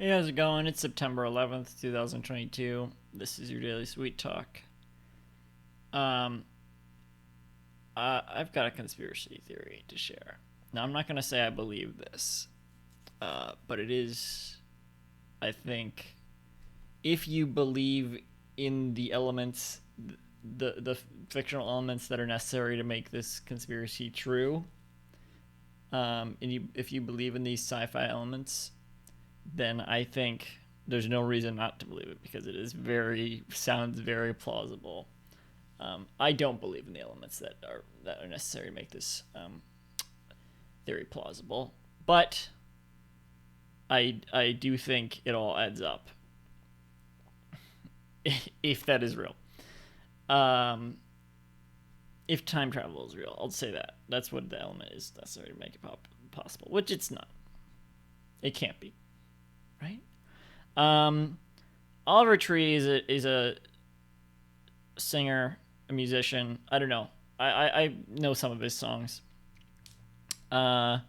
Hey, how's it going? It's September 11th, 2022. This is your Daily Sweet Talk. Um, I've got a conspiracy theory to share. Now, I'm not going to say I believe this, but it is, I think, if you believe in the elements, the fictional elements that are necessary to make this conspiracy true, if you believe in these sci-fi elements, then I think there's no reason not to believe it because it is sounds very plausible. I don't believe in the elements that are necessary to make this theory plausible, but I do think it all adds up if that is real. Um, if time travel is real, I'll say that that's what the element is necessary to make it possible, which it's not. It can't be, right? Um, Oliver Tree is a singer, a musician. I don't know. I know some of his songs. Uh,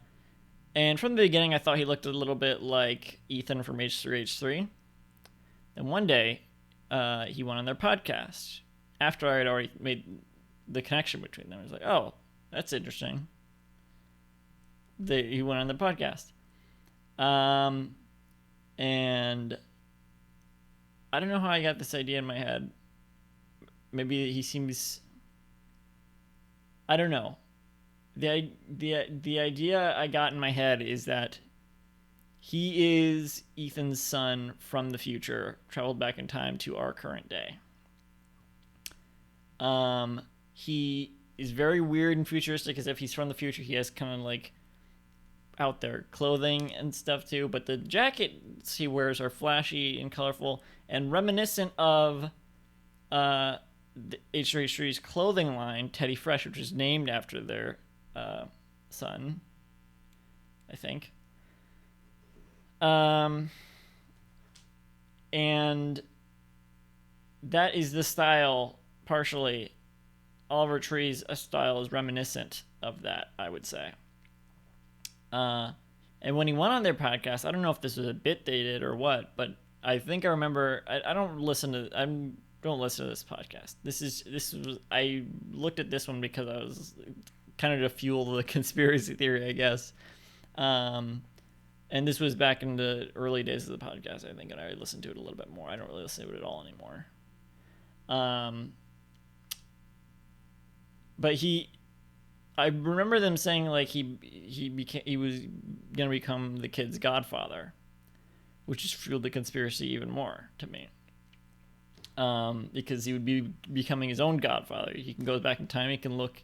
and from the beginning, I thought he looked a little bit like Ethan from H3H3. And one day, he went on their podcast after I had already made the connection between them. I was like, oh, that's interesting. He went on the podcast. And I don't know how I got this idea in my head. Maybe he seems. I don't know. The idea I got in my head is that he is Ethan's son from the future, traveled back in time to our current day. He is very weird and futuristic, as if he's from the future. He has kind of like out there clothing and stuff too, but the jackets he wears are flashy and colorful and reminiscent of the H3H3's clothing line, Teddy Fresh, which is named after their son, I think. And that is the style, partially. Oliver Tree's style is reminiscent of that, I would say. And when he went on their podcast, I don't know if this was a bit dated or what, but I think I remember. I don't listen to. I don't listen to this podcast. This was. I looked at this one because I was kind of to fuel the conspiracy theory, I guess. And this was back in the early days of the podcast, I think, and I listened to it a little bit more. I don't really listen to it at all anymore. But I remember them saying like he was gonna become the kid's godfather, which just fueled the conspiracy even more to me. Because he would be becoming his own godfather. He can go back in time. He can look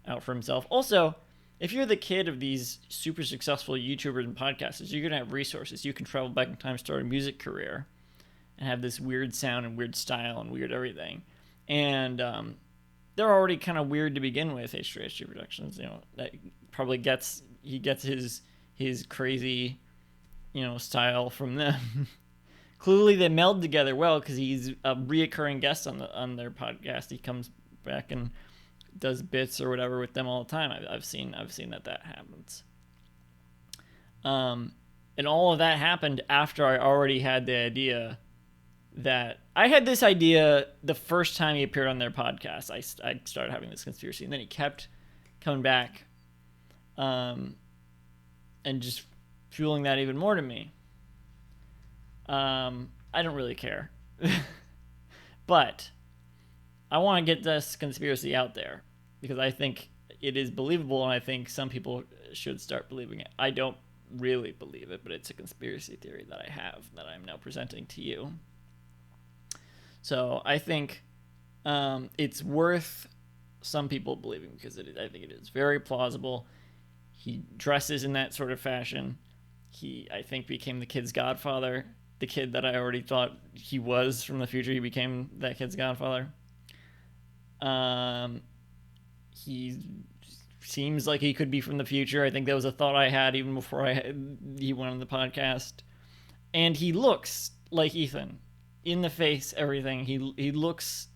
out for himself. Also, if you're the kid of these super successful YouTubers and podcasters, you're gonna have resources. You can travel back in time, start a music career, and have this weird sound and weird style and weird everything. And they're already kind of weird to begin with. H3H3 Productions, that probably gets his crazy, style from them. Clearly, they meld together well because he's a reoccurring guest on their podcast. He comes back and does bits or whatever with them all the time. I've seen that happens. And all of that happened after I already had the idea that I had this idea the first time he appeared on their podcast. I started having this conspiracy, and then he kept coming back, and just fueling that even more to me. I don't really care, but I want to get this conspiracy out there because I think it is believable, and I think some people should start believing it. I don't really believe it, but it's a conspiracy theory that I have that I'm now presenting to you. So I think it's worth some people believing because I think it is very plausible. He dresses in that sort of fashion. He, I think, became the kid's godfather. The kid that I already thought he was from the future, he became that kid's godfather. He seems like he could be from the future. I think that was a thought I had even before he went on the podcast. And he looks like Ethan. In the face, everything. He looks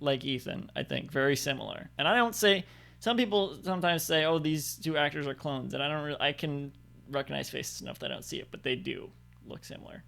like Ethan, I think. Very similar. And I don't say... Some people sometimes say, oh, these two actors are clones. And I can recognize faces enough that I don't see it. But they do. look similar.